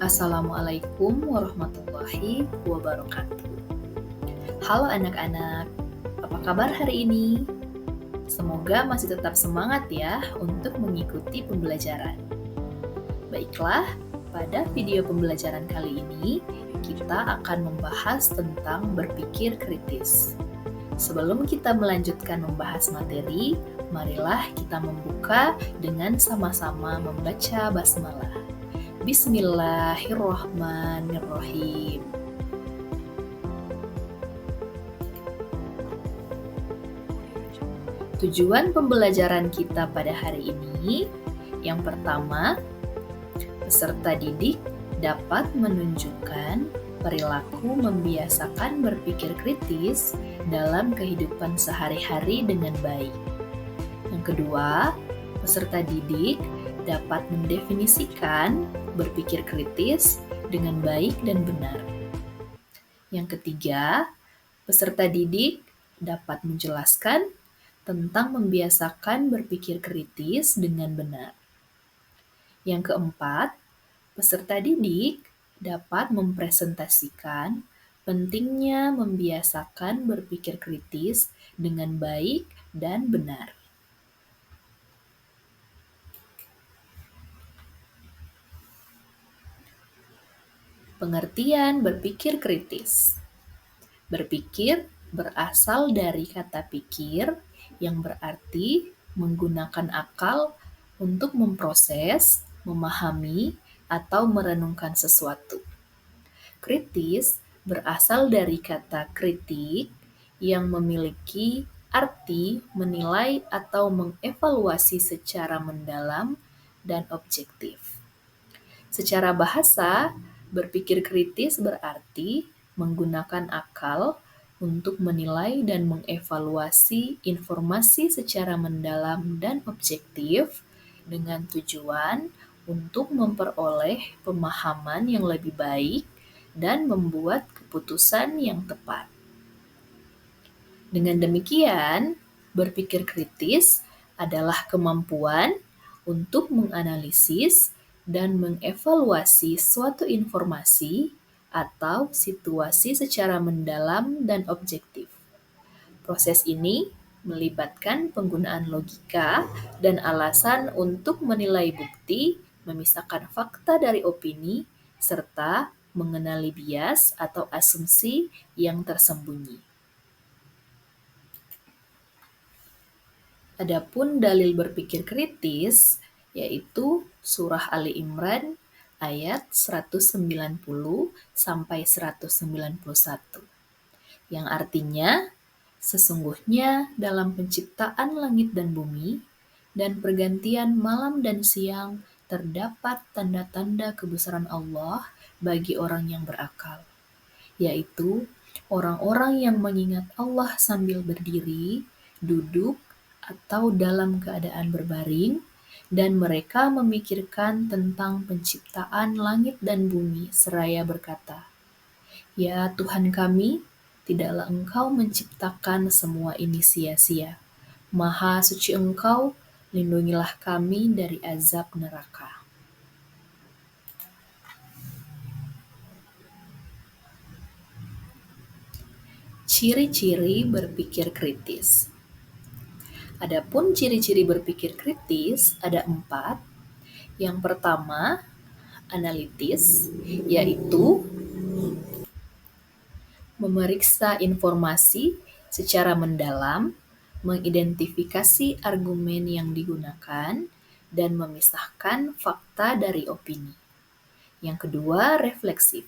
Assalamualaikum warahmatullahi wabarakatuh. Halo anak-anak, apa kabar hari ini? Semoga masih tetap semangat ya untuk mengikuti pembelajaran. Baiklah, pada video pembelajaran kali ini kita akan membahas tentang berpikir kritis. Sebelum kita melanjutkan membahas materi, marilah kita membuka dengan sama-sama membaca basmalah. Bismillahirrahmanirrahim. Tujuan pembelajaran kita pada hari ini, yang pertama, peserta didik dapat menunjukkan perilaku membiasakan berpikir kritis dalam kehidupan sehari-hari dengan baik. Yang kedua, peserta didik dapat mendefinisikan berpikir kritis dengan baik dan benar. Yang ketiga, peserta didik dapat menjelaskan tentang membiasakan berpikir kritis dengan benar. Yang keempat, peserta didik dapat mempresentasikan pentingnya membiasakan berpikir kritis dengan baik dan benar. Pengertian berpikir kritis. Berpikir berasal dari kata pikir yang berarti menggunakan akal untuk memproses, memahami, atau merenungkan sesuatu. Kritis berasal dari kata kritik yang memiliki arti menilai atau mengevaluasi secara mendalam dan objektif. Secara bahasa, berpikir kritis berarti menggunakan akal untuk menilai dan mengevaluasi informasi secara mendalam dan objektif dengan tujuan untuk memperoleh pemahaman yang lebih baik dan membuat keputusan yang tepat. Dengan demikian, berpikir kritis adalah kemampuan untuk menganalisis dan mengevaluasi suatu informasi atau situasi secara mendalam dan objektif. Proses ini melibatkan penggunaan logika dan alasan untuk menilai bukti, memisahkan fakta dari opini, serta mengenali bias atau asumsi yang tersembunyi. Adapun dalil berpikir kritis yaitu surah Ali Imran ayat 190 sampai 191 yang artinya sesungguhnya dalam penciptaan langit dan bumi dan pergantian malam dan siang terdapat tanda-tanda kebesaran Allah bagi orang yang berakal, yaitu orang-orang yang mengingat Allah sambil berdiri, duduk, atau dalam keadaan berbaring, dan mereka memikirkan tentang penciptaan langit dan bumi seraya berkata, "Ya Tuhan kami, tidaklah Engkau menciptakan semua ini sia-sia. Maha suci Engkau, lindungilah kami dari azab neraka." Ciri-ciri berpikir kritis. Adapun ciri-ciri berpikir kritis ada 4. Yang pertama, analitis, yaitu memeriksa informasi secara mendalam, mengidentifikasi argumen yang digunakan, dan memisahkan fakta dari opini. Yang kedua, refleksif,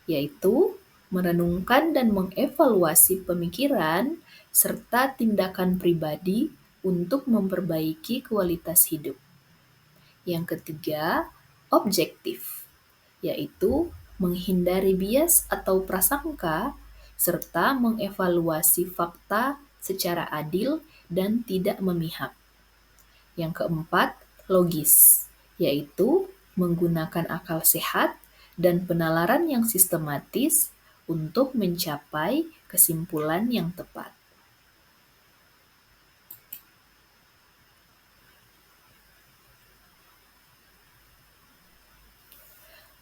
yaitu merenungkan dan mengevaluasi pemikiran serta tindakan pribadi untuk memperbaiki kualitas hidup. Yang ketiga, objektif, yaitu menghindari bias atau prasangka serta mengevaluasi fakta secara adil dan tidak memihak. Yang keempat, logis, yaitu menggunakan akal sehat dan penalaran yang sistematis untuk mencapai kesimpulan yang tepat.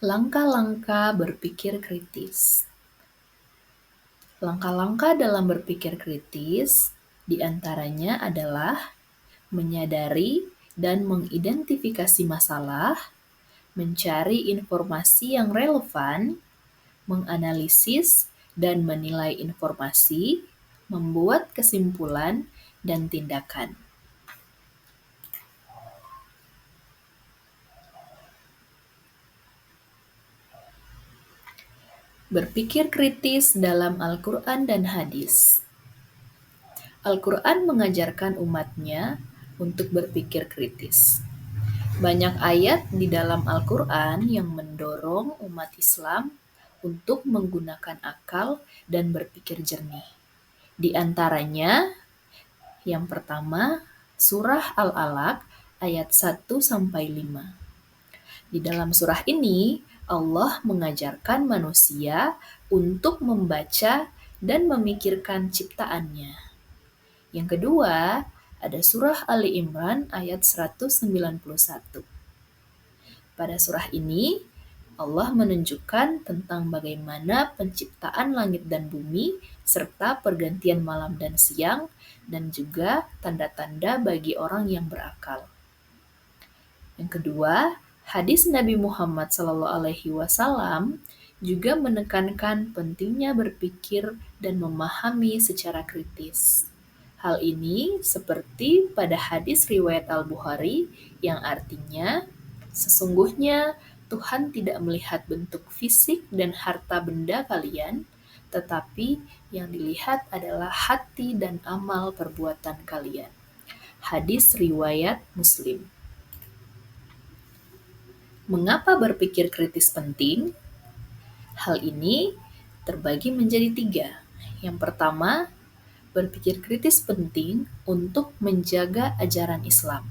Langkah-langkah berpikir kritis. Langkah-langkah dalam berpikir kritis diantaranya adalah menyadari dan mengidentifikasi masalah, mencari informasi yang relevan, menganalisis dan menilai informasi, membuat kesimpulan dan tindakan. Berpikir kritis dalam Al-Quran dan hadis. Al-Quran mengajarkan umatnya untuk berpikir kritis. Banyak ayat di dalam Al-Quran yang mendorong umat Islam untuk menggunakan akal dan berpikir jernih. Di antaranya, yang pertama, Surah Al-Alaq ayat 1-5. Di dalam surah ini, Allah mengajarkan manusia untuk membaca dan memikirkan ciptaannya. Yang kedua, ada surah Ali Imran ayat 191. Pada surah ini, Allah menunjukkan tentang bagaimana penciptaan langit dan bumi, serta pergantian malam dan siang, dan juga tanda-tanda bagi orang yang berakal. Yang kedua, hadis Nabi Muhammad SAW juga menekankan pentingnya berpikir dan memahami secara kritis. Hal ini seperti pada hadis riwayat Al-Bukhari yang artinya, sesungguhnya Tuhan tidak melihat bentuk fisik dan harta benda kalian, tetapi yang dilihat adalah hati dan amal perbuatan kalian. Hadis riwayat Muslim. Mengapa berpikir kritis penting? Hal ini terbagi menjadi 3. Yang pertama, berpikir kritis penting untuk menjaga ajaran Islam.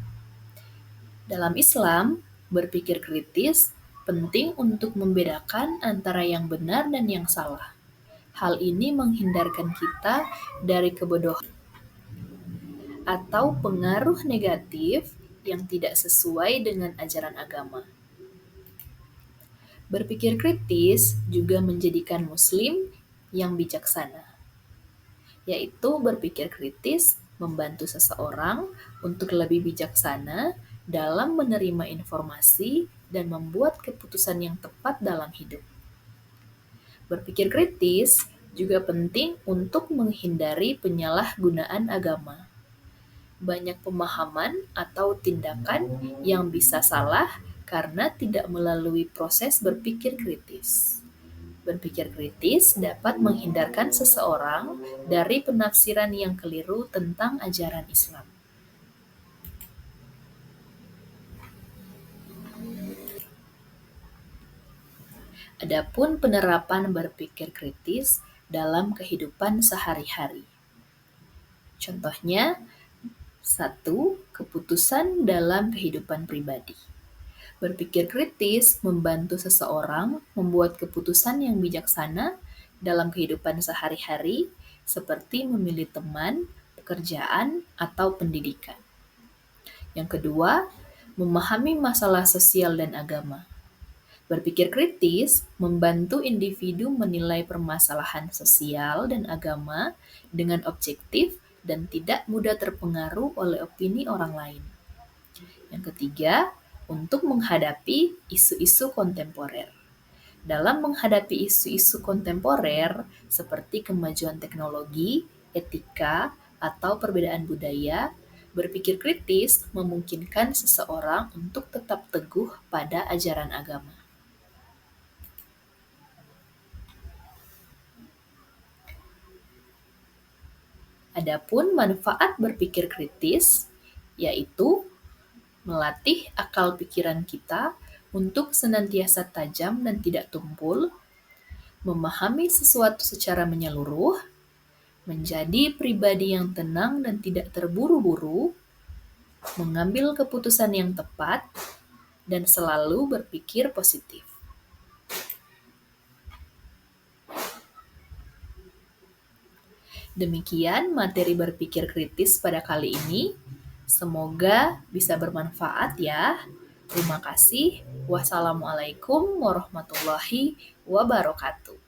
Dalam Islam, berpikir kritis penting untuk membedakan antara yang benar dan yang salah. Hal ini menghindarkan kita dari kebodohan atau pengaruh negatif yang tidak sesuai dengan ajaran agama. Berpikir kritis juga menjadikan Muslim yang bijaksana, yaitu berpikir kritis membantu seseorang untuk lebih bijaksana dalam menerima informasi dan membuat keputusan yang tepat dalam hidup. Berpikir kritis juga penting untuk menghindari penyalahgunaan agama. Banyak pemahaman atau tindakan yang bisa salah karena tidak melalui proses berpikir kritis. Berpikir kritis dapat menghindarkan seseorang dari penafsiran yang keliru tentang ajaran Islam. Adapun penerapan berpikir kritis dalam kehidupan sehari-hari. Contohnya, 1. Keputusan dalam kehidupan pribadi. Berpikir kritis membantu seseorang membuat keputusan yang bijaksana dalam kehidupan sehari-hari, seperti memilih teman, pekerjaan, atau pendidikan. Yang kedua, memahami masalah sosial dan agama. Berpikir kritis membantu individu menilai permasalahan sosial dan agama dengan objektif dan tidak mudah terpengaruh oleh opini orang lain. Yang ketiga, untuk menghadapi isu-isu kontemporer. Dalam menghadapi isu-isu kontemporer seperti kemajuan teknologi, etika, atau perbedaan budaya, berpikir kritis memungkinkan seseorang untuk tetap teguh pada ajaran agama. Adapun manfaat berpikir kritis, yaitu melatih akal pikiran kita untuk senantiasa tajam dan tidak tumpul, memahami sesuatu secara menyeluruh, menjadi pribadi yang tenang dan tidak terburu-buru, mengambil keputusan yang tepat, dan selalu berpikir positif. Demikian materi berpikir kritis pada kali ini. Semoga bisa bermanfaat ya. Terima kasih. Wassalamualaikum warahmatullahi wabarakatuh.